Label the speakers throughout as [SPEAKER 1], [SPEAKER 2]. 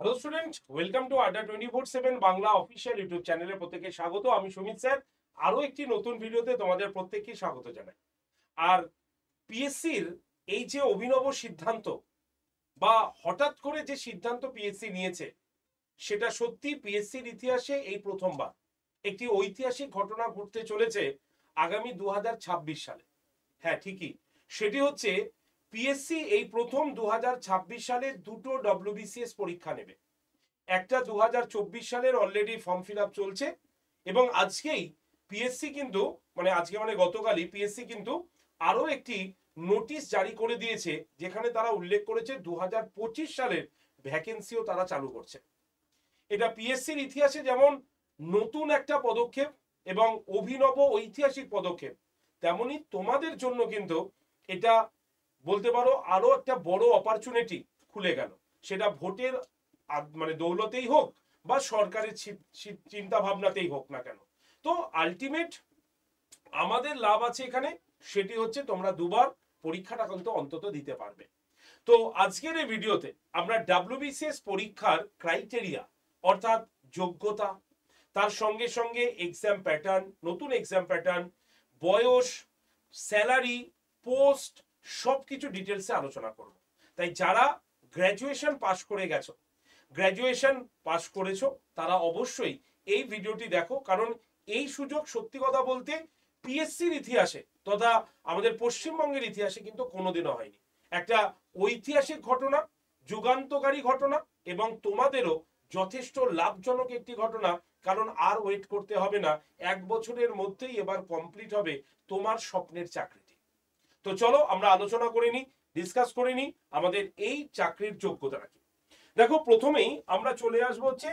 [SPEAKER 1] Hello student, welcome to আড্ডা 24/7 Bangla official YouTube চ্যানেলে প্রত্যেককে স্বাগত। আমি সুমিত স্যার আরো একটি নতুন ভিডিওতে তোমাদের প্রত্যেককে স্বাগত জানাই। আর পিএসসির এই যে অভিনব সিদ্ধান্ত বা হঠাৎ করে যে সিদ্ধান্ত পিএসসি নিয়েছে, সেটা সত্যি পিএসসির ইতিহাসে এই প্রথমবার একটি ঐতিহাসিক ঘটনা ঘটতে চলেছে আগামী 2026 সালে। হ্যাঁ, ঠিকই, সেটি হচ্ছে পিএসসি এই প্রথম 2026 সালে দুটো ডব্লিউবিসিএস পরীক্ষা নেবে। একটা 2024 সালের অলরেডি ফর্ম ফিল আপ চলছে এবং আজকেই পিএসসি কিন্তু আজকে গতকালই পিএসসি কিন্তু আরো একটি নোটিশ জারি করে দিয়েছে, যেখানে তারা উল্লেখ করেছে 2025 সালের ভ্যাকেন্সিও তারা চালু করছে। এটা পিএসসির ইতিহাসে যেমন নতুন একটা পদক্ষেপ এবং অভিনব ঐতিহাসিক পদক্ষেপ, তেমনি তোমাদের জন্য কিন্তু এটা বলতে পারো আরো একটা বড় অপরচুনিটি খুলে গেল। সেটা ভোটের দৌলতেই হোক বা সরকারের চিন্তা ভাবনাতেই হোক না কেন। তো আলটিমেট আমাদের লাভ আছে এখানে, সেটি হচ্ছে তোমরা দুবার পরীক্ষাটা কিন্তু অন্তত দিতে পারবে। তো আজকের এই ভিডিওতে আমরা ডব্লিউবিসিএস পরীক্ষার ক্রাইটেরিয়া অর্থাৎ যোগ্যতা, তার সঙ্গে সঙ্গে এক্সাম প্যাটার্ন, নতুন এক্সাম প্যাটার্ন, বয়স, স্যালারি, পোস্ট সবকিছু ডিটেলসে আলোচনা করব। তাই যারা গ্র্যাজুয়েশন পাশ করে গেছো, গ্র্যাজুয়েশন পাশ করেছো, তারা অবশ্যই এই ভিডিওটি দেখো, কারণ এই সুযোগ সত্যি কথা বলতে পিএসসির ইতিহাসে তথা আমাদের পশ্চিমবঙ্গের ইতিহাসে কিন্তু কোনোদিনও হয়নি। একটা ঐতিহাসিক ঘটনা, যুগান্তকারী ঘটনা এবং তোমাদেরও যথেষ্ট লাভজনক একটি ঘটনা, কারণ আর ওয়েট করতে হবে না, 1 বছরের মধ্যেই এবার কমপ্লিট হবে তোমার স্বপ্নের চাকরিটি। তো চলো আমরা আলোচনা করে নিই, ডিসকাস করে নিই আমাদের এই চাকরির যোগ্যতা কি। দেখো, প্রথমেই আমরা চলে আসবো হচ্ছে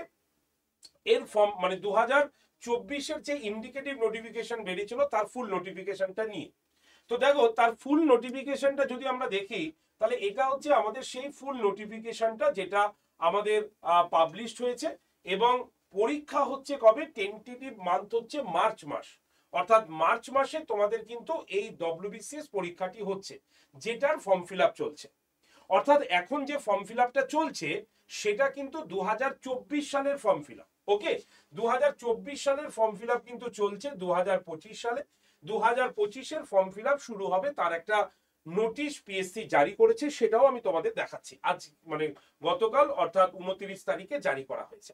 [SPEAKER 1] এর ফর্ম 2024-এর যে ইন্ডিকেটিভ নোটিফিকেশন বেরিয়েছিল তার ফুল নোটিফিকেশনটা নিয়ে। তো দেখো, তার ফুল নোটিফিকেশনটা যদি আমরা দেখি, তাহলে এটা হচ্ছে আমাদের সেই ফুল নোটিফিকেশনটা যেটা আমাদের পাবলিশড হয়েছে এবং পরীক্ষা হচ্ছে কবে, টেন্টেটিভ মান্থ হচ্ছে মার্চ মাস, অর্থাৎ মার্চ মাসে তোমাদের কিন্তু এই ডব্লিউবিসিএস পরীক্ষাটি হচ্ছে, যেটার ফর্ম ফিল আপ চলছে। অর্থাৎ এখন যে ফর্ম ফিল আপটা চলছে সেটা কিন্তু 2024 সালের ফর্ম ফিল আপ। ওকে, 2024 সালের ফর্ম ফিল আপ কিন্তু চলছে 2025 সালে। 2025-এর ফর্ম ফিল আপ শুরু হবে, তার একটা নোটিশ পিএসসি জারি করেছে, সেটাও আমি তোমাদের দেখাচ্ছি। আজ গতকাল অর্থাৎ 29 তারিখে জারি করা হয়েছে।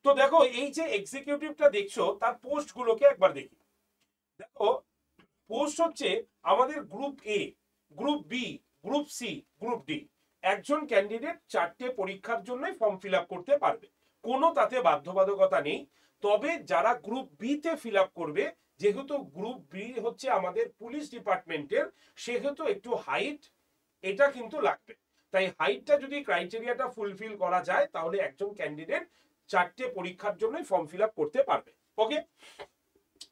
[SPEAKER 1] তো দেখো, এই যে এক্সিকিউটিভটা দেখছো তার পোস্ট গুলোকে একবার দেখি। দেখো, পোস্ট হচ্ছে আমাদের group A, group B, group C, group D. একজন ক্যান্ডিডেট 4টে পরীক্ষার জন্যই ফর্ম ফিল আপ করতে পারবে, কোনো তাতে বাধ্যবাধকতা নেই। তবে যারা গ্রুপ বি তে ফিল আপ করবে, যেহেতু গ্রুপ বি হচ্ছে আমাদের পুলিশ ডিপার্টমেন্টের, সেহেতু একটু হাইট এটা কিন্তু লাগবে। তাই হাইটটা যদি ক্রাইটেরিয়াটা ফুলফিল করা যায়, তাহলে একজন ক্যান্ডিডেট 4টে পরীক্ষার জন্যই ফর্ম ফিল আপ করতে পারবে। ওকে,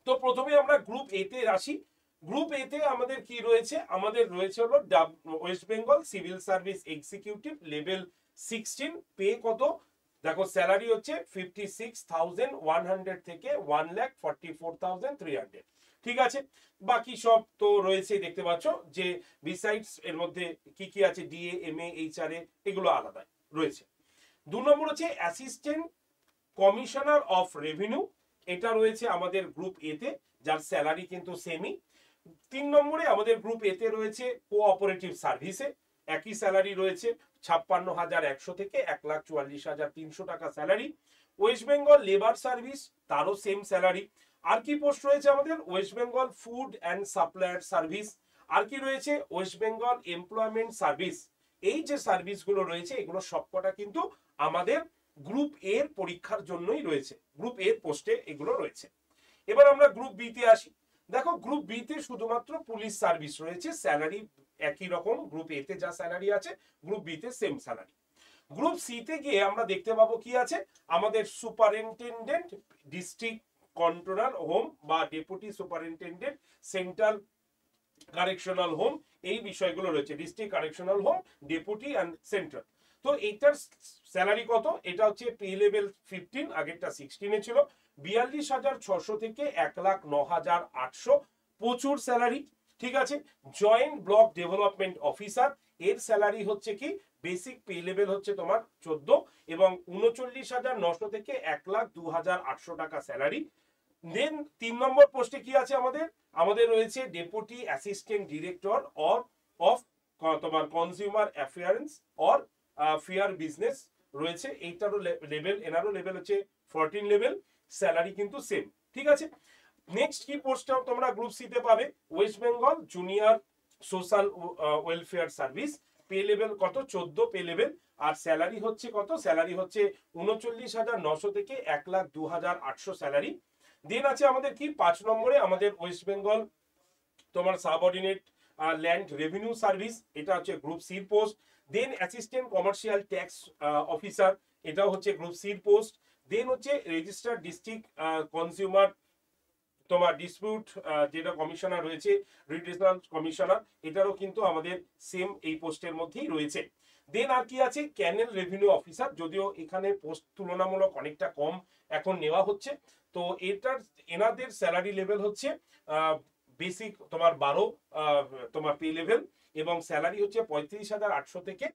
[SPEAKER 1] তো প্রথমে আমরা গ্রুপ এ তে আসি। গ্রুপ এ তে আমাদের কি রয়েছে, আমাদের রয়েছে হলো West Bengal civil service executive level 16। Pay কত দেখো, স্যালারি হচ্ছে 56,100 থেকে 1,44,300। ঠিক আছে, বাকি সব তো রয়েছে, দেখতে পাচ্ছ যে বিসাইডস এর মধ্যে কি কি আছে, ডিএ, এমএ, এইচআরএ এগুলো আলাদা রয়েছে। 2 নম্বর হচ্ছে অ্যাসিস্ট্যান্ট কমিশনার অফ রেভিনিউ, এটা রয়েছে আমাদের গ্রুপ এ তে, যার স্যালারি কিন্তু সেমই। 3 নম্বরে আমাদের গ্রুপ এ তে রয়েছে কোঅপারেটিভ সার্ভিসে, একই স্যালারি রয়েছে 56,100 থেকে 1,44,300 টাকা salary. West Bengal labour service, তারও সেম স্যালারি। আর কি পোস্ট রয়েছে আমাদের, West Bengal food and supplier service. আর কি রয়েছে, ওয়েস্ট বেঙ্গল এমপ্লয়মেন্ট সার্ভিস। এই যে সার্ভিসগুলো রয়েছে এগুলো সবকটা কিন্তু আমাদের গ্রুপ এর পরীক্ষার জন্যই রয়েছে, গ্রুপ এর পোস্টে এগুলো রয়েছে। এবার আমরা গ্রুপ বি তে আসি। দেখো, গ্রুপ বি তে শুধুমাত্র পুলিশ সার্ভিস রয়েছে, স্যালারি একই রকম, গ্রুপ এ তে যা স্যালারি আছে গ্রুপ বি তে সেম স্যালারি। গ্রুপ সি তে গিয়ে আমরা দেখতে পাবো কি আছে, আমাদের সুপারিনটেনডেন্ট ডিস্ট্রিক্ট কন্ট্রোলার হোম বা deputy superintendent central correctional home, এই বিষয়গুলো রয়েছে, district correctional home, deputy and central. তো এইটার স্যালারি কত, এটা হচ্ছে পে লেভেল 15, আগেরটা 16-এ ছিল। 42,600 থেকে 1,09,800, প্রচুর স্যালারি। ঠিক আছে, জয়েন্ট ব্লক ডেভেলপমেন্ট অফিসার, এর স্যালারি হচ্ছে কি বেসিক পে লেভেল হচ্ছে তোমার 14 এবং 39,900 থেকে 1,02,800 টাকা স্যালারি। দেন 3 নম্বর পোস্টে কি আছে আমাদের রয়েছে ডেপুটি অ্যাসিস্ট্যান্ট ডিরেক্টর অফ তোমার consumer affairs or fair business রয়েছে। এইটারও লেভেল, এনারও লেভেল হচ্ছে 14 লেভেল, স্যালারি কিন্তু সেম। ঠিক আছে, নেক্সট কি পোস্টটাও তোমরা গ্রুপ সিতে পাবে, West Bengal junior social welfare service, pay level কত 14 পে লেভেল, আর স্যালারি হচ্ছে কত, স্যালারি হচ্ছে 39,900 থেকে 1,02,800 স্যালারি। দেন আছে আমাদের কি 5 নম্বরে আমাদের ওয়েস্ট বেঙ্গল তোমার সাবঅর্ডিনেট ল্যান্ড রেভিনিউ সার্ভিস, এটা হচ্ছে গ্রুপ সির পোস্ট। দেন অ্যাসিস্ট্যান্ট কমার্শিয়াল ট্যাক্স অফিসার, এটাও হচ্ছে গ্রুপ সির পোস্ট। দেন হচ্ছে রেজিস্টার্ড ডিস্ট্রিক্ট কনজিউমার তোমার ডিসপিউট যেটা কমিশনার রয়েছে, রিডিউসাল কমিশনার, এটারও কিন্তু আমাদের সেম এই পোস্টের মধ্যেই রয়েছে। দেন আর কি আছে, ক্যানেল রেভিনিউ অফিসার, যদিও এখানে পোস্ট তুলনামূলক অনেকটা কম এখন নেওয়া হচ্ছে। তো এনাদের স্যালারি লেভেল হচ্ছে বেসিক তোমার 12 তোমার পে লেভেল, এবং স্যালারি হচ্ছে 35,800 থেকে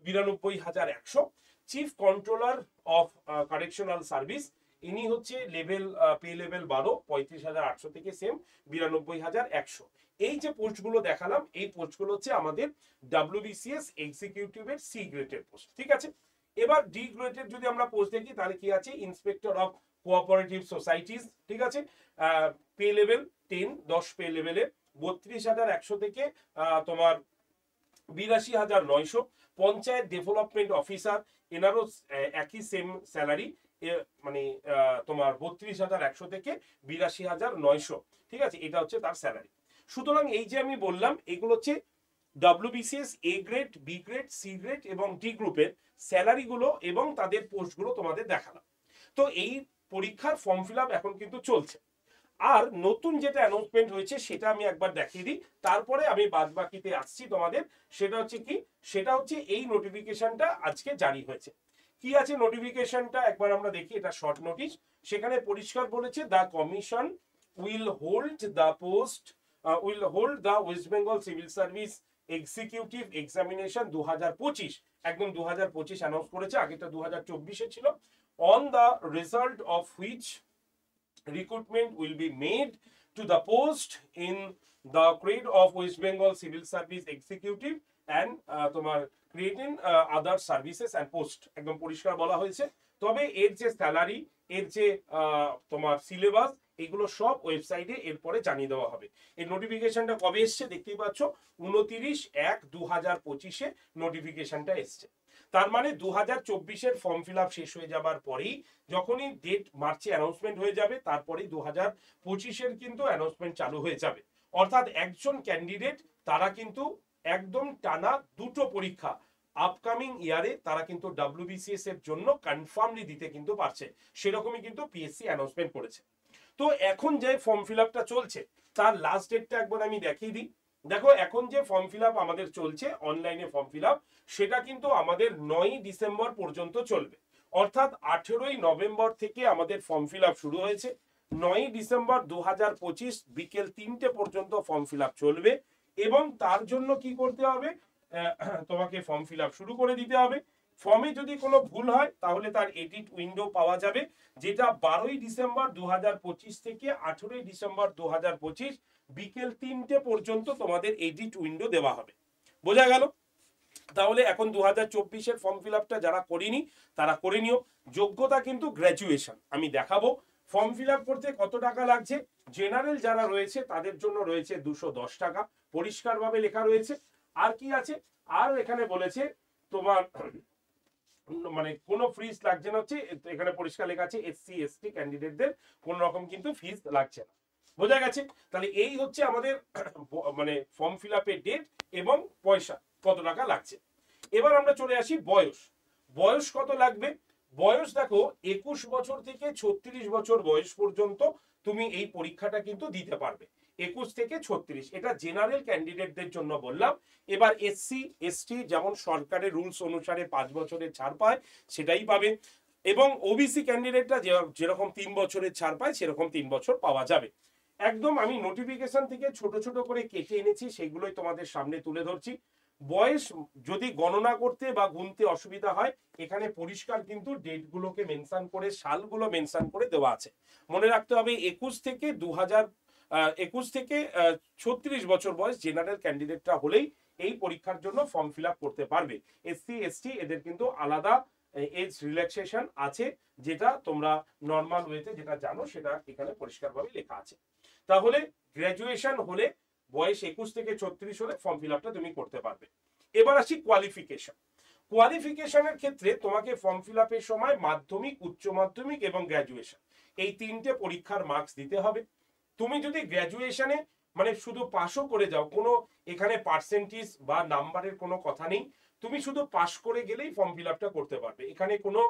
[SPEAKER 1] 92,100। Chief controller of correctional service, ইনি হচ্ছে লেভেল পে লেভেল 12, 35,800 থেকে সেম 92,100। এই যে পোস্টগুলো দেখালাম, এই পোস্টগুলো হচ্ছে আমাদের WBCS এক্সিকিউটিভের সি গ্রেডের পোস্ট। ঠিক আছে, এবার ডি গ্রেডের যদি আমরা পোস্ট দেখি তাহলে কি আছে, ইন্সপেক্টর অফ কোঅপারেটিভ সোসাইটিস। ঠিক আছে, পে লেভেল 10 পে লেভেলে 32,100 থেকে তোমার 82,900। পঞ্চায়েত ডেভেলপমেন্ট অফিসার, এনারও একই সেম স্যালারি, মানে তোমার 32,100 থেকে 82,900। ঠিক আছে, এটা হচ্ছে তার স্যালারি। সুতরাং এই যে আমি বললাম, এগুলো হচ্ছে WBCS A grade, B grade, C grade এবং ডি গ্রুপের স্যালারিগুলো এবং তাদের পোস্টগুলো তোমাদের দেখালাম। তো এই পরীক্ষার ফর্ম ফিল আপ এখন কিন্তু চলছে। আর নতুন যেটা অ্যানাউন্সমেন্ট হয়েছে সেটা আমি একবার দেখিয়ে দিই, তারপরে আমি বাদ বাকিতে আসছি তোমাদের। সেটা হচ্ছে কি, সেটা হচ্ছে এই নোটিফিকেশনটা আজকে জারি হয়েছে। কি আছে নোটিফিকেশনটা একবার আমরা দেখি, এটা শর্ট নোটিশ। সেখানে পরিষ্কার বলেছে, the commission will hold the West Bengal civil service executive examination 2025, একদম 2025 অ্যানাউন্স করেছে, আগেটা 2024-এ ছিল। On the result of which recruitment will be made to the post in the grade of West Bengal Civil Service Executive and তোমার creating other services and post, একদম পরিষ্কার বলা হয়েছে। তবে এর যে স্যালারি, এর যে তোমার সিলেবাস, এগুলো সব ওয়েবসাইটে এরপরে জানিয়ে দেওয়া হবে। এই নোটিফিকেশনটা কবে এসছে দেখতেই পাচ্ছ, 29/1/2025-এ নোটিফিকেশনটা এসছে। তার মানে 2024-এর ফর্ম ফিল আপ শেষ হয়ে যাবার পরেই, যখনই ডেট মার্চে অ্যানাউন্সমেন্ট হয়ে যাবে, তারপরেই 2025-এর কিন্তু অ্যানাউন্সমেন্ট চালু হয়ে যাবে। অর্থাৎ একজন ক্যান্ডিডেট তারা কিন্তু একদম টানা দুটো পরীক্ষা আপকামিং ইয়ারে তারা কিন্তু WBCS এর জন্য কনফার্মলি দিতে কিন্তু পারছে, সেরকমই কিন্তু পিএসসি অ্যানাউন্সমেন্ট করেছে। তো এখন যে ফর্ম ফিল আপটা চলছে তার লাস্ট ডেটটা একবার আমি দেখিয়ে দিই। দেখো, এখন যে ফর্ম ফিল আপ আমাদের চলছে অনলাইনে ফর্ম ফিল আপ, সেটা কিন্তু আমাদের 9 ডিসেম্বর পর্যন্ত চলবে। অর্থাৎ 18 নভেম্বর থেকে আমাদের ফর্ম ফিল আপ শুরু হয়েছে, 9 ডিসেম্বর 2025 বিকেল 3টে পর্যন্ত ফর্ম ফিল আপ চলবে। এবং তার জন্য কি করতে হবে, তোমাকে ফর্ম ফিল আপ শুরু করে দিতে হবে। ফর্মে যদি কোনো ভুল হয় তাহলে তার এডিট উইন্ডো পাওয়া যাবে, যেটা 12 ডিসেম্বর 2025 থেকে 18 ডিসেম্বর 2025 বিকেল 3টে পর্যন্ত তোমাদের এডিট উইন্ডো দেওয়া হবে। বোঝা গেল? তাহলে এখন 2024-এর ফর্ম ফিল আপটা যারা করেনি তারা করে নিও। যোগ্যতা কিন্তু গ্র্যাজুয়েশন। আমি দেখাবো ফর্ম ফিল আপ করতে কত টাকা লাগছে। জেনারেল যারা রয়েছে তাদের জন্য রয়েছে 210 টাকা, পরিষ্কারভাবে লেখা রয়েছে। আর কি আছে, আর এখানে বলেছে তোমার মানে কোনো ফিস লাগছে না, হচ্ছে এখানে পরিষ্কার লেখা আছে SC ST ক্যান্ডিডেটদের কোনো রকম কিন্তু ফিস লাগছে না। বোঝা গেছে? তাহলে এই হচ্ছে আমাদের মানে ফর্ম ফিল আপের ডেট এবং পয়সা কত টাকা লাগছে। এবার আমরা চলে আসি বয়স। বয়স কত লাগবে? বয়স দেখো, 21 বছর থেকে 36 বছর বয়স পর্যন্ত তুমি এই পরীক্ষাটা কিন্তু দিতে পারবে। 21 থেকে 36, এটা জেনারেল ক্যান্ডিডেটদের জন্য বললাম। এবার SC ST যেমন সরকারের রুলস অনুসারে 5 বছরের ছাড় পায় সেটাই পাবে, এবং OBC ক্যান্ডিডেটরা যেরকম 3 বছরের ছাড় পায় সেরকম 3 বছর পাওয়া যাবে। একদম আমি নোটিফিকেশন থেকে ছোট ছোট করে কেটে এনেছি, সেগুলোই তোমাদের সামনে তুলে ধরছি। বয়স যদি গণনা করতে বা গুনতে অসুবিধা হয়, এখানে পরিষ্কার কিন্তু ডেটগুলোকে মেনশন করে, সালগুলো মেনশন করে দেওয়া আছে। মনে রাখতে হবে 21 থেকে 36 বছর বয়স জেনারেল ক্যান্ডিডেটরা হলেই এই পরীক্ষার জন্য ফর্ম ফিল আপ করতে পারবে। এসসি এসটি এদের কিন্তু আলাদা এজ রিল্যাক্সেশন আছে, যেটা তোমরা নর্মাল ওয়েতে যেটা জানো সেটা এখানে পরিষ্কারভাবে লেখা আছে। তাহলে গ্র্যাজুয়েশন হলে বয়স 21 থেকে 36 হলে ফর্ম ফিল আপটা তুমি করতে পারবে। এবার আসি কোয়ালিফিকেশন। কোয়ালিফিকেশনের ক্ষেত্রে তোমাকে ফর্ম ফিল আপের সময় মাধ্যমিক, উচ্চ মাধ্যমিক এবং গ্র্যাজুয়েশন এই তিনটে পরীক্ষার মার্কস দিতে হবে। তুমি যদি গ্র্যাজুয়েশনে মানে শুধু পাসও করে যাও, কোনো এখানে পার্সেন্টেজ বা নাম্বারের কোনো কথা নেই, তুমি শুধু পাস করে গেলেই ফর্ম ফিল আপটা করতে পারবে। এখানে কোনো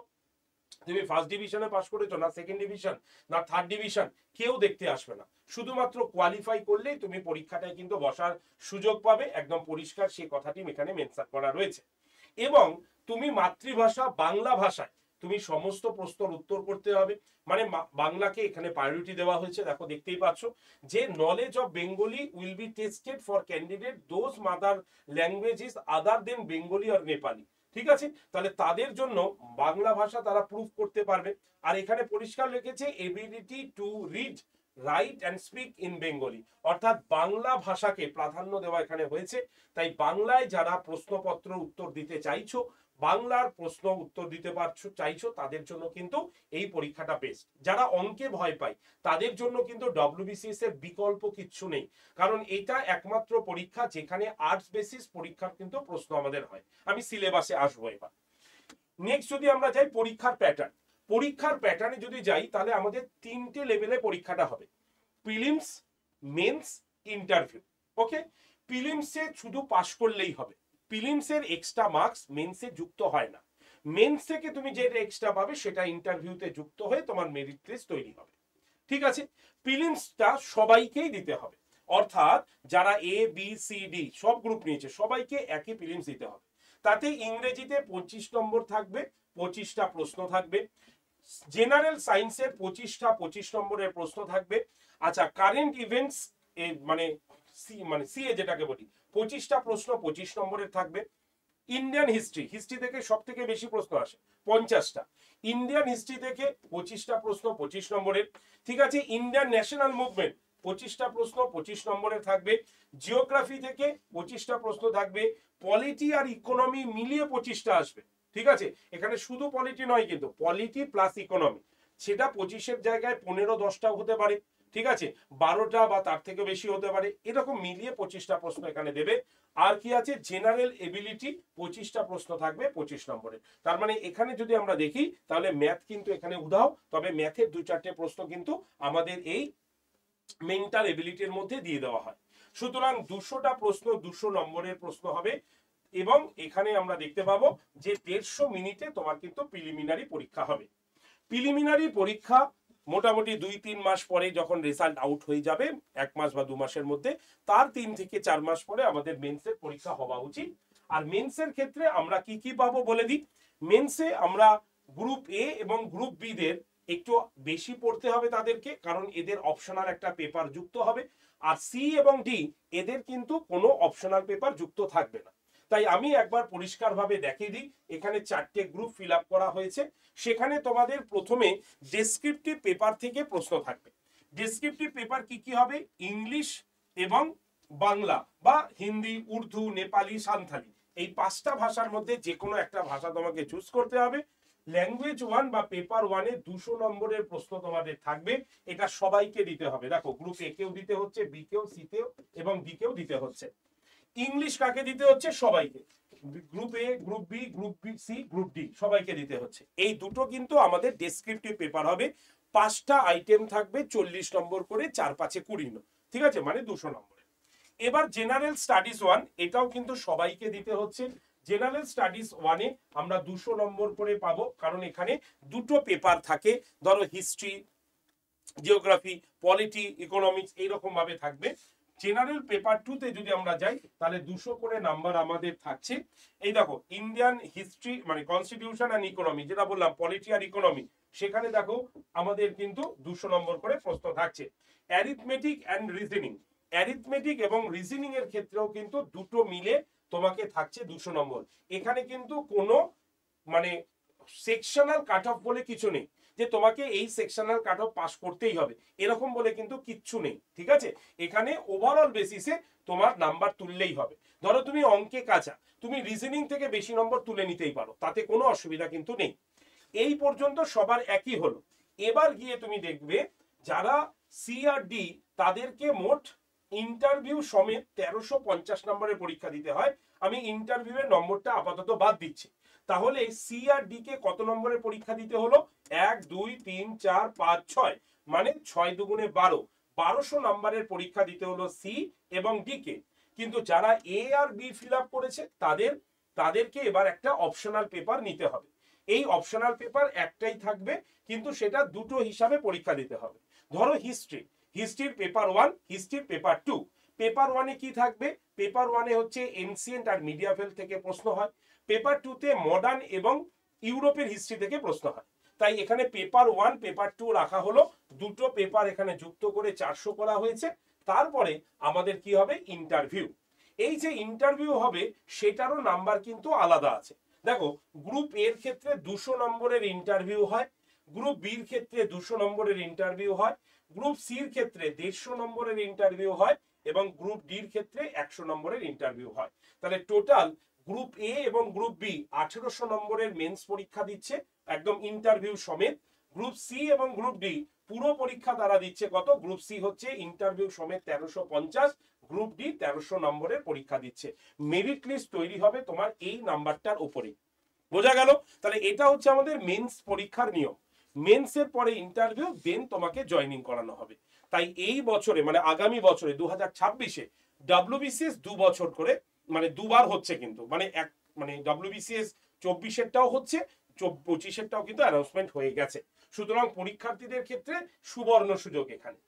[SPEAKER 1] তুমি ফার্স্ট ডিভিশনে পাস করেছো না সেকেন্ড ডিভিশন না থার্ড ডিভিশন কেউ দেখতে আসবে না, শুধুমাত্র কোয়ালিফাই করলেই তুমি পরীক্ষাটায় কিন্তু বসার সুযোগ পাবে। একদম পরিষ্কার সেই কথাটি এখানে মেনশন করা রয়েছে। এবং তুমি মাতৃভাষা বাংলা ভাষায় তুমি সমস্ত প্রশ্নের উত্তর করতে হবে। মানে বাংলাকে এখানে প্রায়োরিটি দেওয়া হয়েছে, দেখো দেখতেই পাচ্ছ যে knowledge of Bengali will be tested for candidate those mother language other than Bengali আর নেপালি। ঠিক আছে, তাহলে তাদের জন্য বাংলা ভাষা তারা প্রুফ করতে পারবে। আর এখানে পরিষ্কার লিখেছে ability to read, right and speak in Bengali, অর্থাৎ বাংলা ভাষাকে প্রাধান্য দেওয়া এখানে হয়েছে। তাই বাংলায় যারা প্রশ্নপত্র উত্তর দিতে চাইছো, বাংলার প্রশ্ন উত্তর দিতে পারছো চাইছো, তাদের জন্য কিন্তু এই পরীক্ষাটা বেস্ট। যারা অঙ্কে ভয় পায় তাদের জন্য কিন্তু ডব্লিউবিসিএস এর বিকল্প কিচ্ছু নেই, কারণ এটা একমাত্র পরীক্ষা যেখানে আর্টস বেসিস পরীক্ষার কিন্তু প্রশ্ন আমাদের হয়। আমি সিলেবাসে আসবো এবার। নেক্সট যদি আমরা যাই পরীক্ষার প্যাটার্ন, পরীক্ষার প্যাটার্নে যদি যাই তাহলে আমাদের তিনটে লেভেলে পরীক্ষাটা হবে, প্রিলিমস, মেন্স, ইন্টারভিউ। ওকে, প্রিলিমসে শুধু পাস করলেই হবে, প্রিলিমসের এক্সট্রা মার্কস মেন্সে যুক্ত হয় না। মেন্স থেকে তুমি যেটা এক্সট্রা পাবে সেটা ইন্টারভিউতে যুক্ত হয়ে তোমার মেরিট লিস্ট তৈরি হবে। ঠিক আছে, প্রিলিমসটা সবাইকেই দিতে হবে, অর্থাৎ যারা এ বি সি ডি সব গ্রুপ নিয়েছে সবাইকে একই প্রিলিমস দিতে হবে। তাতে ইংরেজিতে 25 নম্বর থাকবে, 25টা প্রশ্ন থাকবে। জেনারেল সায়েন্সের 25টা 25 নম্বরের প্রশ্ন থাকবে। আচ্ছা, কারেন্ট ইভেন্টস মানে সিএ যেটাকে বলি 25টা প্রশ্ন 25 নম্বরের থাকবে। ইন্ডিয়ান হিস্ট্রি, হিস্ট্রি থেকে সব থেকে বেশি প্রশ্ন আসে 50টা, ইন্ডিয়ান হিস্ট্রি থেকে 25টা প্রশ্ন 25 নম্বরের। ঠিক আছে, ইন্ডিয়ান ন্যাশনাল মুভমেন্ট 25টা প্রশ্ন 25 নম্বরের থাকবে। জিওগ্রাফি থেকে 25টা প্রশ্ন থাকবে। পলিটি আর ইকোনমি মিলিয়ে 25টা আসবে। ঠিক আছে, এখানে শুধু পলিটি নয় কিন্তু পলিটি প্লাস ইকোনমি, সেটা 25-এর জায়গায় 15-10টাও হতে পারে। ঠিক আছে, 12টা বা তার থেকে বেশি হতে পারে, এরকম মিলিয়ে 25টা প্রশ্ন এখানে দেবে। আর কি আছে, জেনারেল এবিলিটি 25টা প্রশ্ন থাকবে 25 নম্বরের। তার মানে এখানে যদি আমরা দেখি তাহলে ম্যাথ কিন্তু এখানে উধাও, তবে ম্যাথের 2-4টে প্রশ্ন কিন্তু আমাদের এই মেন্টাল এবিলিটির মধ্যে দিয়ে দেওয়া হয়। সুতরাং 200টা প্রশ্ন 200 নম্বরের প্রশ্ন হবে। এবং এখানে আমরা দেখতে পাবো যে 150 মিনিটে তোমার কিন্তু প্রিলিমিনারি পরীক্ষা হবে। প্রিলিমিনারি পরীক্ষা মোটামুটি 2-3 মাস পরে যখন রেজাল্ট আউট হয়ে যাবে, 1 মাস বা 2 মাসের মধ্যে, তার 3 থেকে 4 মাস পরে আমাদের মেন্সের পরীক্ষা হওয়া উচিত। আর মেন্সের ক্ষেত্রে আমরা কি কি পাবো বলে দিই। মেন্সে আমরা গ্রুপ এ এবং গ্রুপ বি দের একটু বেশি পড়তে হবে তাদেরকে, কারণ এদের অপশনাল একটা পেপার যুক্ত হবে। আর সি এবং ডি এদের কিন্তু কোনো অপশনাল পেপার যুক্ত থাকবে না। তাই আমি একবার পরিষ্কারভাবে দেখিয়ে দিই, এখানে 4টে গ্রুপ ফিল আপ করা হয়েছে। সেখানে তোমাদের প্রথমে ডেসক্রিপটিভ পেপার থেকে প্রশ্ন থাকবে। ডেসক্রিপটিভ পেপার কি কি হবে, ইংলিশ এবং বাংলা বা হিন্দি, উর্দু, নেপালি, সান্থালি, এই 5টা ভাষার মধ্যে যে কোনো একটা ভাষা তোমাকে চুজ করতে হবে। ল্যাঙ্গুয়েজ 1 বা পেপার 1-এ 200 নম্বরের প্রশ্ন তোমাদের থাকবে, এটা সবাইকে দিতে হবে। দেখো, গ্রুপ এ কেও দিতে হচ্ছে, বি কেও, সি কেও এবং ডি কেও দিতে হচ্ছে। ইংলিশ কাকে দিতে হচ্ছে, সবাইকে, group A, group B, group B C, group D সবাইকে দিতে হচ্ছে। এই দুটো কিন্তু আমাদের ডেসক্রিপটিভ পেপার হবে। 5টা আইটেম থাকবে, 40 নম্বর করে, 4-5-এ 20। ঠিক আছে, মানে 200 নম্বরে। এবার জেনারেল স্টাডিজ 1, এটাও কিন্তু সবাইকে দিতে হচ্ছে। জেনারেল স্টাডিজ 1-এ আমরা 200 নম্বর করে পাবো, কারণ এখানে দুটো পেপার থাকে। ধরো হিস্ট্রি, জিওগ্রাফি, পলিটি, ইকোনমিক্স এইরকম ভাবে থাকবে। জেনারেল পেপার 2-তে যদি আমরা যাই তাহলে 200 করে নাম্বার আমাদের থাকছে। এই দেখো, ইন্ডিয়ান হিস্ট্রি মানে কনস্টিটিউশন এন্ড ইকোনমি, যেটা বললাম পলিটি আর ইকোনমি, সেখানে দেখো আমাদের কিন্তু 200 নম্বর করে প্রশ্ন থাকছে। অ্যারিথমেটিক এন্ড রিজনিং, অ্যারিথমেটিক এবং রিজনিং এর ক্ষেত্রেও কিন্তু দুটো মিলে তোমাকে থাকছে 200 নম্বর। এখানে কিন্তু কোনো মানে সেকশনাল কাট অফ বলে কিছু নেই যে তোমাকে এই সেকশনাল কাট অফ পাস করতেই হবে, এরকম বলে কিন্তু কিচ্ছু নেই, ঠিক আছে। এখানে ওভারঅল বেসিসে তোমার নাম্বার তুললেই হবে। ধরো তুমি অঙ্কে কাঁচা, তুমি রিজনিং থেকে বেশি নম্বর তুলে নিতেই পারো, তাতে কোনো অসুবিধা কিন্তু নেই। এই পর্যন্ত সবার একই হলো। এবার গিয়ে তুমি দেখবে যারা সি আর ডি তাদেরকে মোট ইন্টারভিউ সমেত 1350 নম্বরের পরীক্ষা দিতে হয়। আমি ইন্টারভিউয়ের নম্বরটা আপাতত বাদ দিচ্ছি। তাহলে সি আর ডি কে কত নম্বরের পরীক্ষা দিতে হলো? 1 2 3 4 5 6, মানে 6 দুগুণে 12, 1200 নম্বরের পরীক্ষা দিতে হলো সি এবং ডি কে। কিন্তু যারা এ আর বি ফিল আপ করেছে তাদেরকে এবার একটা অপশনাল পেপার নিতে হবে। এই অপশনাল পেপার একটাই থাকবে, কিন্তু সেটা দুটো হিসাবে পরীক্ষা দিতে হবে। ধরো হিস্ট্রির পেপার 1, হিস্ট্রির পেপার 2। পেপার 1 এ কি থাকবে? পেপার 1 এ হচ্ছে এনসিয়েন্ট আর মিডিয়াভেল থেকে প্রশ্ন হয়। পেপার 2 তে মডার্ন এবং ইউরোপের হিস্ট্রি থেকে প্রশ্ন হয়। তাই এখানে পেপার 1 পেপার 2 রাখা হলো, দুটো পেপার এখানে যুক্ত করে 400 করা হয়েছে। তারপরে আমাদের কি হবে? ইন্টারভিউ। এই যে ইন্টারভিউ হবে সেটারও নাম্বার কিন্তু আলাদা আছে। দেখো, গ্রুপ এর ক্ষেত্রে 200 নম্বরের ইন্টারভিউ হয়, গ্রুপ বির ক্ষেত্রে 200 নম্বরের ইন্টারভিউ হয়, গ্রুপ সির ক্ষেত্রে 150 নম্বরের ইন্টারভিউ হয় এবং গ্রুপ ডির ক্ষেত্রে 100 নম্বরের ইন্টারভিউ হয়। তাহলে টোটাল গ্রুপ এ এবং গ্রুপ বি 1800 নম্বরের মেন্স পরীক্ষা দিচ্ছে একদম ইন্টারভিউ সমেত। গ্রুপ সি এবং গ্রুপ ডি পুরো পরীক্ষা তারা দিচ্ছে কত? গ্রুপ সি হচ্ছে ইন্টারভিউ সমেত 1350, গ্রুপ ডি 1300 নম্বরের পরীক্ষা দিচ্ছে। মেরিট লিস্ট তৈরি হবে তোমার এই নাম্বারটার উপরে। বোঝা গেল? তাহলে এটা হচ্ছে আমাদের মেন্স পরীক্ষার নিয়ম। মেন্সের পরে ইন্টারভিউ, দেন তোমাকে জয়েনিং করানো হবে। তাই এই বছরে মানে আগামী বছরে 2026-এ ডাব্লিউবিসিএস 2 বছর করে মানে দুবার হচ্ছে, কিন্তু মানে ডাব্লিউবিসিএস 24-এরটাও হচ্ছে, 25-এরটাও কিন্তু অ্যানাউন্সমেন্ট হয়ে গেছে। সুতরাং পরীক্ষার্থীদের ক্ষেত্রে সুবর্ণ সুযোগ। এখানে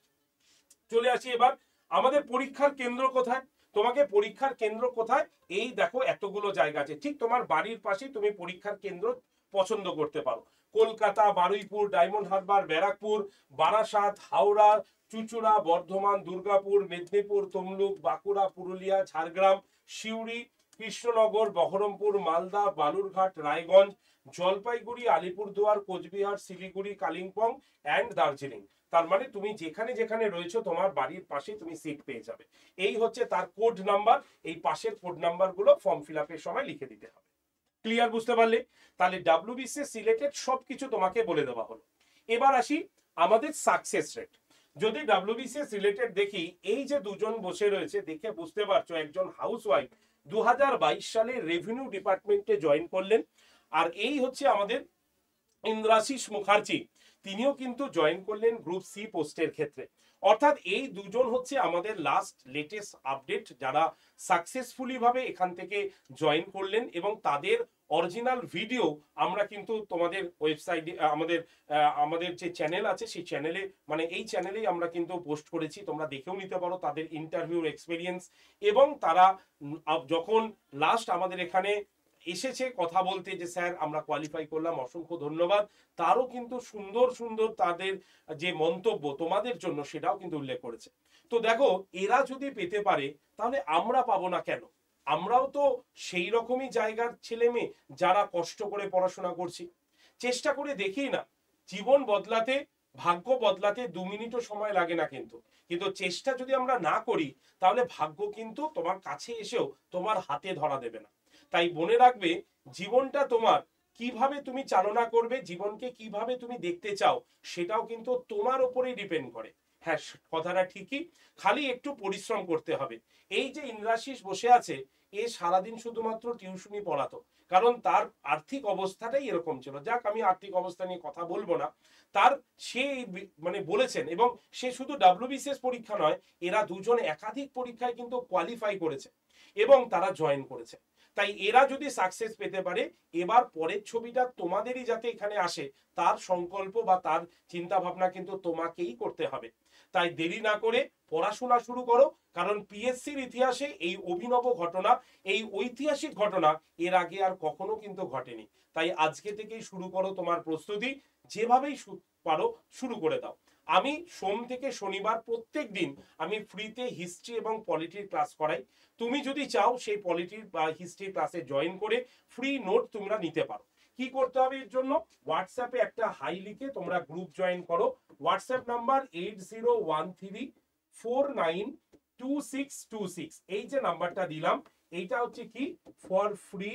[SPEAKER 1] চলে আসি এবার আমাদের পরীক্ষার কেন্দ্র কোথায়। তোমাকে পরীক্ষার কেন্দ্র কোথায়? এই দেখো এতগুলো জায়গা আছে, ঠিক তোমার বাড়ির পাশেই তুমি পরীক্ষার কেন্দ্র পছন্দ করতে পারো। কলকাতা, বারুইপুর, ডায়মন্ড হারবার, ব্যারাকপুর, বারাসাত, হাওড়া, চুঁচুড়া, বর্ধমান, দুর্গাপুর, মেদিনীপুর, তমলুক, বাঁকুড়া, পুরুলিয়া, ঝাড়গ্রাম, সিউড়ি, কৃষ্ণনগর, বহরমপুর, মালদা, বালুরঘাট, রায়গঞ্জ, জলপাইগুড়ি, আলিপুরদুয়ার, কোচবিহার, শিলিগুড়ি, কালিম্পং অ্যান্ড দার্জিলিং। তার মানে তুমি যেখানে যেখানে রয়েছো তোমার বাড়ির পাশে তুমি সিট পেয়ে যাবে। এই হচ্ছে তার কোড নাম্বার। এই পাশের কোড নাম্বারগুলো ফর্ম ফিল আপের সময় লিখে দিতে হবে। ক্লিয়ার? বুঝতে পারলে? তাহলে ডাব্লিউবিসিএস রিলেটেড সবকিছু তোমাকে বলে দেওয়া হলো। এবার আসি আমাদের সাকসেস রেট। যদি ডাব্লিউবিসিএস রিলেটেড দেখি, এই যে দুজন বসে রয়েছে দেখে বুঝতে পারছো একজন হাউসওয়াইফ 2022 সালে রেভিনিউ ডিপার্টমেন্টে জয়েন করলেন। আর এই হচ্ছে আমাদের ইন্দ্রাশিস মুখার্জি, তিনিও কিন্তু জয়েন করলেন গ্রুপ সি পোস্টের ক্ষেত্রে। অর্থাৎ এই দুজন হচ্ছে আমাদের লাস্ট লেটেস্ট আপডেট যারা সাকসেসফুলি ভাবে এখান থেকে জয়েন করলেন, এবং তাদের অরিজিনাল ভিডিও আমরা কিন্তু তোমাদের ওয়েবসাইটে আমাদের যে চ্যানেল আছে সেই চ্যানেলে মানে এই চ্যানেলেই আমরা কিন্তু পোস্ট করেছি, তোমরা দেখেও নিতে পারো তাদের ইন্টারভিউর এক্সপিরিয়েন্স। এবং তারা যখন লাস্ট আমাদের এখানে এসেছে কথা বলতে যে স্যার আমরা কোয়ালিফাই করলাম, অসংখ্য ধন্যবাদ, তারও কিন্তু সুন্দর সুন্দর তাদের যে মন্তব্য তোমাদের জন্য সেটাও কিন্তু উল্লেখ করেছে। তো দেখো, এরা যদি পেতে পারে তাহলে আমরা পাবো না কেন? আমরাও তো সেই রকমই জায়গার ছেলে মেয়ে যারা কষ্ট করে পড়াশোনা করছি, চেষ্টা করে দেখি না। জীবন বদলাতে, ভাগ্য বদলাতে 2 মিনিটও সময় লাগে না, কিন্তু চেষ্টা যদি আমরা না করি তাহলে ভাগ্য কিন্তু তোমার কাছে এসেও তোমার হাতে ধরা দেবে না। তাই মনে রাখবে, জীবনটা তোমার, কিভাবে তুমি চালনা করবে, জীবনকে কিভাবে তুমি দেখতে চাও, সেটাও কিন্তু তোমার উপরেই ডিপেন্ড করে। হ্যাঁ, কথাটা ঠিকই, খালি একটু পরিশ্রম করতে হবে। এই যে ইন্দ্রাশিস বসে আছে, এ সারাদিন শুধুমাত্র টিউশনি পড়াতো, কারণ তার আর্থিক অবস্থাটাই এরকম ছিল। যাক, আমি আর্থিক অবস্থা নিয়ে কথা বলবো না। তার সে মানে বলেছেন, এবং সে শুধু ডাব্লিউবিসিএস পরীক্ষা নয়, এরা দুজন একাধিক পরীক্ষায় কিন্তু কোয়ালিফাই করেছে এবং তারা জয়েন করেছে। তাই এরা যদি সাকসেস পেতে পারে, এবার পরের ছবিটা তোমাদেরই যাতে এখানে আসে তার সংকল্প বা তার চিন্তা ভাবনা কিন্তু তোমাকেই করতে হবে। তাই দেরি না করে পড়াশোনা শুরু করো, কারণ পিএসসির ইতিহাসে এই অভিনব ঘটনা, এই ঐতিহাসিক ঘটনা এর আগে আর কখনো কিন্তু ঘটেনি। তাই আজকে থেকেই শুরু করো তোমার প্রস্তুতি, যেভাবেই পারো শুরু করে দাও। আমি সোম থেকে শনিবার প্রত্যেক দিন আমি ফ্রিতে হিস্ট্রি এবং পলিটির ক্লাস করাই। তুমি যদি চাও সেই পলিটির বা হিস্ট্রি ক্লাসে জয়েন করে ফ্রি নোট তোমরা নিতে পারো। কি করতে হবে এর জন্য? হোয়াটসঅ্যাপে একটা হাই লিখে তোমরা গ্রুপ জয়েন করো। WhatsApp number 8013492626। এই যে নাম্বারটা দিলাম এইটা হচ্ছে কি ফর ফ্রি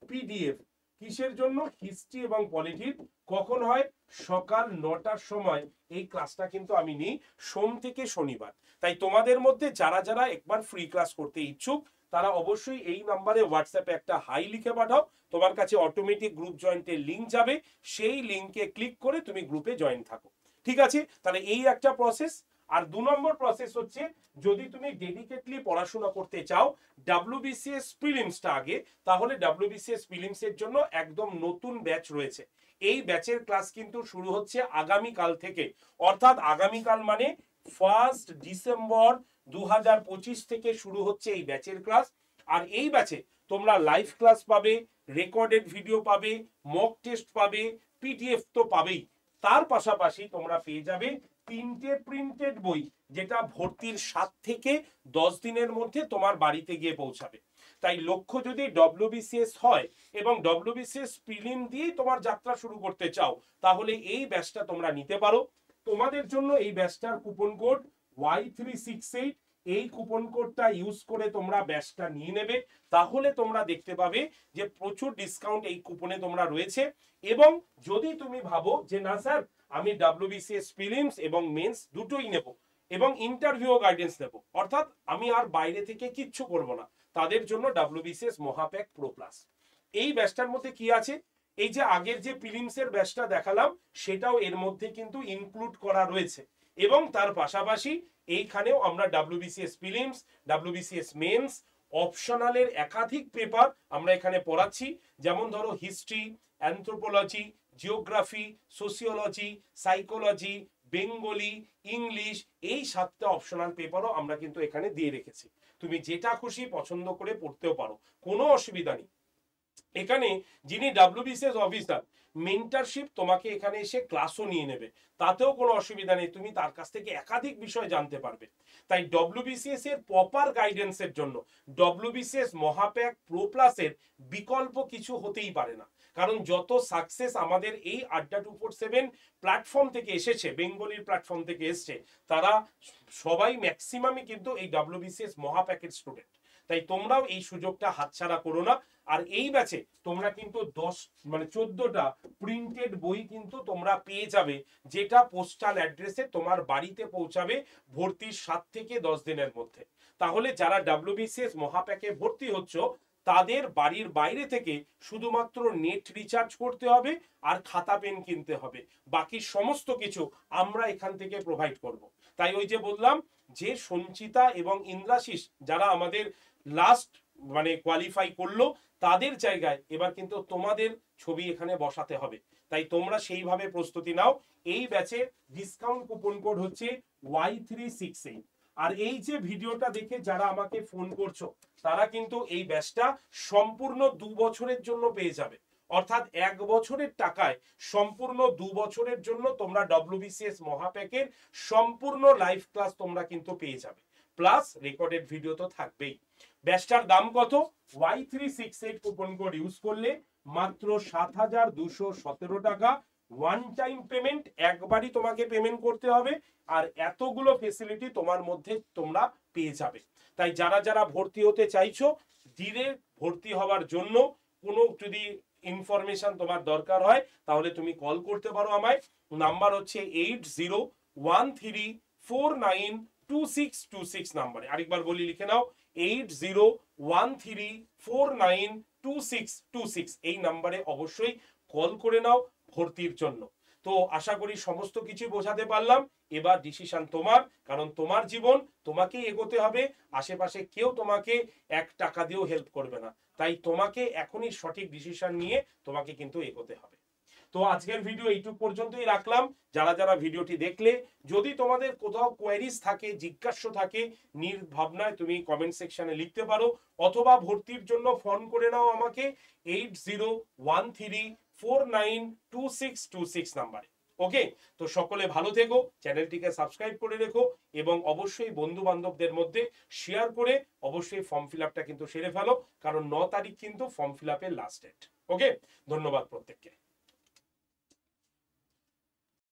[SPEAKER 1] পিডিএফ। কিসের জন্য? হিস্ট্রি এবং পলিটির। কখন হয়? সকাল 9টার সময় এই ক্লাসটা কিন্তু আমি নিই সোম থেকে শনিবার। তাই তোমাদের মধ্যে যারা যারা একবার ফ্রি ক্লাস করতে ইচ্ছুক তারা অবশ্যই এই নাম্বারে হোয়াটসঅ্যাপে একটা হাই লিখে পাঠাও। তোমার কাছে অটোমেটিক গ্রুপ জয়েন্টের লিঙ্ক যাবে, সেই লিঙ্কে ক্লিক করে তুমি গ্রুপে জয়েন থাকো। ঠিক আছে, তাহলে এই একটা প্রসেস। আর 2 নম্বর প্রসেস হচ্ছে যদি তুমি ডেডিকেটলি পড়াশোনা করতে চাও ডাব্লিউবিসিএস প্রিলিমসটা আগে, তাহলে ডাব্লিউবিসিএস প্রিলিমস এর জন্য একদম নতুন ব্যাচ রয়েছে। এই ব্যাচের ক্লাস কিন্তু শুরু হচ্ছে আগামীকাল থেকে, অর্থাৎ আগামীকাল মানে 1 ডিসেম্বর 2025 থেকে শুরু হচ্ছে এই ব্যাচের ক্লাস। আর এই ব্যাচে তোমরা লাইভ ক্লাস পাবে, রেকর্ডেড ভিডিও পাবে, মক টেস্ট পাবে, পিডিএফ তো পাবেই। তার পাশাপাশি তোমরা পেয়ে যাবে 3টে প্রিন্টেড বই, যেটা ভর্তির 7 থেকে 10 দিনের মধ্যে তোমার বাড়িতে গিয়ে পৌঁছাবে। তাই লক্ষ্য যদি ডব্লিউবিসিএস হয় এবং ডব্লিউবিসিএস প্রিলিম দিয়ে তোমার যাত্রা শুরু করতে চাও, তাহলে এই ব্যাচটা তোমরা নিতে পারো। তোমাদের জন্য এই ব্যাচটার কুপন কোড Y368, এই কুপন কোডটা ইউজ করে তোমরা ব্যাচটা নিয়ে নেবে। তাহলে তোমরা দেখতে পাবে যে প্রচুর ডিসকাউন্ট এই কুপনে তোমরা রয়েছে। এবং যদি তুমি ভাবো যে না স্যার আমি ডাব্লিউবিসিএস প্রিলিমস এবং মেন্স দুটোই নেব এবং ইন্টারভিউ গাইডেন্স নেব, অর্থাৎ আমি আর বাইরে থেকে কিচ্ছু করব না, তাদের জন্য ডাব্লিউবিসিএস মহাপ্যাক প্রো প্লাস। এই ব্যাচটার মধ্যে কি আছে? এই যে আগের যে প্রিলিমসের ব্যাচটা দেখালাম সেটাও এর মধ্যে কিন্তু ইনক্লুড করা রয়েছে। এবং তার পাশাপাশি এইখানেও আমরা ডাব্লিউবিসিএস প্রিলিমস, ডাব্লিউবিসিএস মেন্স, অপশনালের একাধিক পেপার আমরা এখানে পড়াচ্ছি। যেমন ধরো history, anthropology, geography, sociology, psychology, Bengali, English, এই 7টা অপশনাল পেপারও আমরা কিন্তু এখানে দিয়ে রেখেছি। তুমি যেটা খুশি পছন্দ করে পড়তেও পারো, কোনো অসুবিধা নেই। এখানে যিনি ডাব্লিউবিসিএস অফিসার মেন্টরশিপ তোমাকে এখানে এসে ক্লাসও নিয়ে নেবে, তাতেও কোনো অসুবিধা নেই, তুমি তার কাছ থেকে একাধিক বিষয় জানতে পারবে। তাই ডব্লিউবিসিএস এর প্রপার গাইডেন্সের জন্য ডব্লিউবিসিএস মহাপ্যাক প্রো প্লাসের বিকল্প কিছু হতেই পারে না। কারণ যত সাকসেস আমাদের এই আড্ডা 247 প্ল্যাটফর্ম থেকে এসেছে, বেঙ্গলির প্ল্যাটফর্ম থেকে এসছে, তারা সবাই ম্যাক্সিমামই কিন্তু এই ডাব্লিউবিসিএস মহাপ্যাকের স্টুডেন্ট। তাই তোমরাও এই সুযোগটা হাতছাড়া করো না। আর এই ব্যাচে তোমরা কিন্তু 14টা প্রিন্টেড বই কিন্তু তোমরা পেয়ে যাবে, যেটা পোস্টাল অ্যাড্রেসে তোমার বাড়িতে পৌঁছাবে ভর্তির 7 থেকে 10 দিনের মধ্যে। তাহলে যারা ডাব্লিউবিসিএস মহাপ্যাকে ভর্তি হচ্ছ তাদের বাড়ির বাইরে থেকে শুধুমাত্র নেট রিচার্জ করতে হবে আর খাতা পেন কিনতে হবে, বাকি সমস্ত কিছু আমরা এখান থেকে প্রোভাইড করব। তাই ওই যে বললাম যে সঞ্চিতা এবং ইন্দ্রাশিস যারা আমাদের লাস্ট মানে কোয়ালিফাই করলো, তাদের জায়গায় এবার কিন্তু তোমাদের ছবি এখানে বসাতে হবে। তাই তোমরা সেইভাবে প্রস্তুতি নাও। এই ব্যাচে ডিসকাউন্ট কুপন কোড হচ্ছে Y368। আর এই যে ভিডিওটা দেখে যারা আমাকে ফোন করছো তারা কিন্তু এই ব্যাচটা সম্পূর্ণ 2 বছরের জন্য পেয়ে যাবে, অর্থাৎ 1 বছরের টাকায় সম্পূর্ণ 2 বছরের জন্য তোমরা ডব্লিউবিসিএস মহাপ্যাকের সম্পূর্ণ লাইভ ক্লাস তোমরা কিন্তু পেয়ে যাবে, প্লাস রেকর্ডেড ভিডিও তো থাকবেই। ব্যাচটার দাম কত? Y368 কুপন কোড ইউজ করলে মাত্র 7,217 টাকা। ওয়ান টাইম পেমেন্ট, একবারই তোমাকে পেমেন্ট করতে হবে। আর এতগুলো ফেসিলিটি তোমার মধ্যে তোমরা পেয়ে যাবে। তাই যারা যারা ভর্তি হতে চাইছো, ডিরেক্ট ভর্তি হওয়ার জন্য কোনো যদি ইনফরমেশন তোমার দরকার হয় তাহলে তুমি কল করতে পারো আমায়। নাম্বার হচ্ছে 8013492626 নাম্বারে। আরেকবার বলি, লিখে নাও 8013492626। এই নাম্বারে অবশ্যই কল করে নাও ভর্তির জন্য। তো আশা করি সমস্ত কিছু বোঝাতে পারলাম। এবার ডিসিশন তোমার, কারণ তোমার জীবন তোমাকেই এগোতে হবে, আশেপাশে কেউ তোমাকে 1 টাকা দিয়েও হেল্প করবে না। তাই তোমাকে এখনই সঠিক ডিসিশন নিয়ে তোমাকে কিন্তু এগোতে হবে। তো আজকের ভিডিও এইটুকু পর্যন্তই রাখলাম। যারা যারা ভিডিওটি দেখলে, যদি তোমাদের কোথাও কোয়ারিজ থাকে, জিজ্ঞাসা থাকে, নির্ভাবনায় তুমি কমেন্ট সেকশনে লিখতে পারো, অথবা ভর্তির জন্য ফোন করে নাও আমাকে 8013492626 নাম্বারে। ওকে, তো সকলে ভালো থেকো, চ্যানেলটিকে সাবস্ক্রাইব করে রেখো এবং অবশ্যই বন্ধু বান্ধবদের মধ্যে শেয়ার করে অবশ্যই ফর্ম ফিল আপটা কিন্তু সেরে ফেলো, কারণ 9 তারিখ কিন্তু ফর্ম ফিল আপের লাস্ট ডেট। ওকে, ধন্যবাদ প্রত্যেককে।